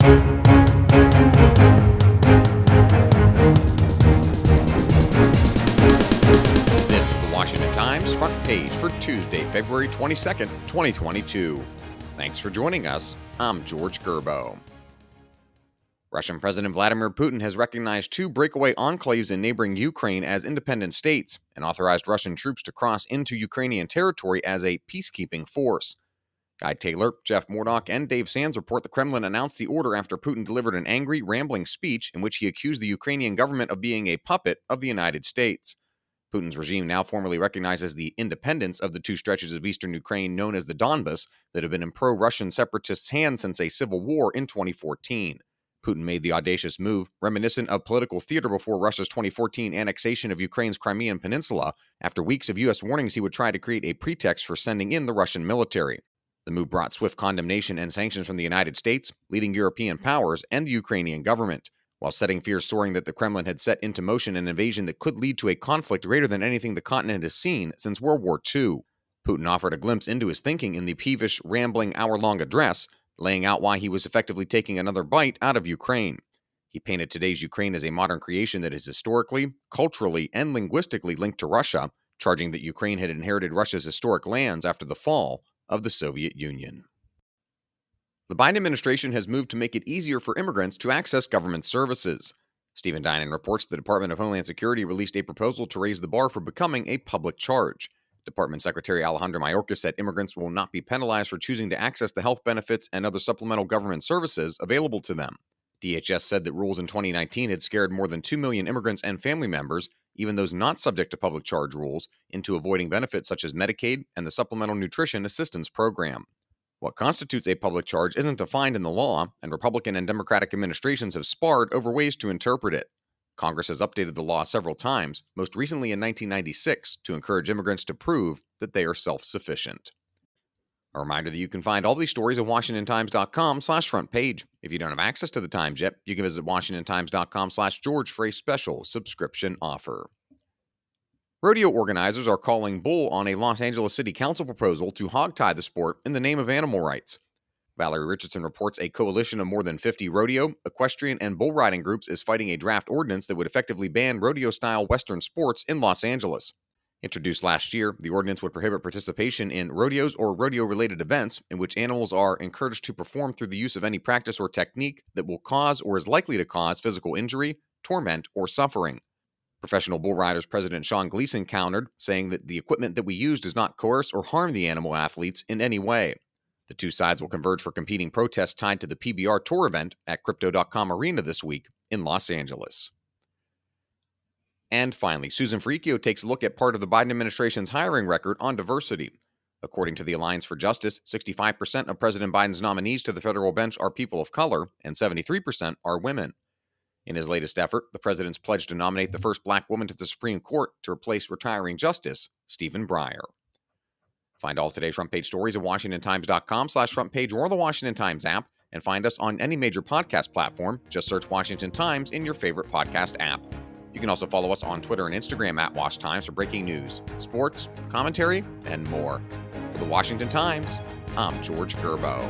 This is the Washington Times front page for Tuesday, February 22nd, 2022. Thanks for joining us. I'm George Gerbo. Russian President Vladimir Putin has recognized two breakaway enclaves in neighboring Ukraine as independent states and authorized Russian troops to cross into Ukrainian territory as a peacekeeping force. Guy Taylor, Jeff Murdoch, and Dave Sands report the Kremlin announced the order after Putin delivered an angry, rambling speech in which he accused the Ukrainian government of being a puppet of the United States. Putin's regime now formally recognizes the independence of the two stretches of eastern Ukraine known as the Donbas that have been in pro-Russian separatists' hands since a civil war in 2014. Putin made the audacious move, reminiscent of political theater before Russia's 2014 annexation of Ukraine's Crimean Peninsula, after weeks of U.S. warnings he would try to create a pretext for sending in the Russian military. The move brought swift condemnation and sanctions from the United States, leading European powers, and the Ukrainian government, while setting fears soaring that the Kremlin had set into motion an invasion that could lead to a conflict greater than anything the continent has seen since World War II. Putin offered a glimpse into his thinking in the peevish, rambling, hour-long address, laying out why he was effectively taking another bite out of Ukraine. He painted today's Ukraine as a modern creation that is historically, culturally, and linguistically linked to Russia, charging that Ukraine had inherited Russia's historic lands after the fall of the Soviet Union. The Biden administration has moved to make it easier for immigrants to access government services. Stephen Dinan reports the Department of Homeland Security released a proposal to raise the bar for becoming a public charge. Department Secretary Alejandro Mayorkas said immigrants will not be penalized for choosing to access the health benefits and other supplemental government services available to them. DHS said that rules in 2019 had scared more than 2 million immigrants and family members, even those not subject to public charge rules, into avoiding benefits such as Medicaid and the Supplemental Nutrition Assistance Program. What constitutes a public charge isn't defined in the law, and Republican and Democratic administrations have sparred over ways to interpret it. Congress has updated the law several times, most recently in 1996, to encourage immigrants to prove that they are self-sufficient. A reminder that you can find all these stories at WashingtonTimes.com/front page. If you don't have access to the Times yet, you can visit WashingtonTimes.com/George for a special subscription offer. Rodeo organizers are calling bull on a Los Angeles City Council proposal to hogtie the sport in the name of animal rights. Valerie Richardson reports a coalition of more than 50 rodeo, equestrian, and bull riding groups is fighting a draft ordinance that would effectively ban rodeo-style Western sports in Los Angeles. Introduced last year, the ordinance would prohibit participation in rodeos or rodeo-related events in which animals are encouraged to perform through the use of any practice or technique that will cause or is likely to cause physical injury, torment, or suffering. Professional bull riders President Sean Gleason countered, saying that the equipment that we use does not coerce or harm the animal athletes in any way. The two sides will converge for competing protests tied to the PBR Tour event at Crypto.com Arena this week in Los Angeles. And finally, Susan Ferricchio takes a look at part of the Biden administration's hiring record on diversity. According to the Alliance for Justice, 65% of President Biden's nominees to the federal bench are people of color, and 73% are women. In his latest effort, the president's pledged to nominate the first black woman to the Supreme Court to replace retiring Justice Stephen Breyer. Find all today's front page stories at WashingtonTimes.com/front page or the Washington Times app, and find us on any major podcast platform. Just search Washington Times in your favorite podcast app. You can also follow us on Twitter and Instagram at Wash Times for breaking news, sports, commentary, and more. For the Washington Times, I'm George Gerbo.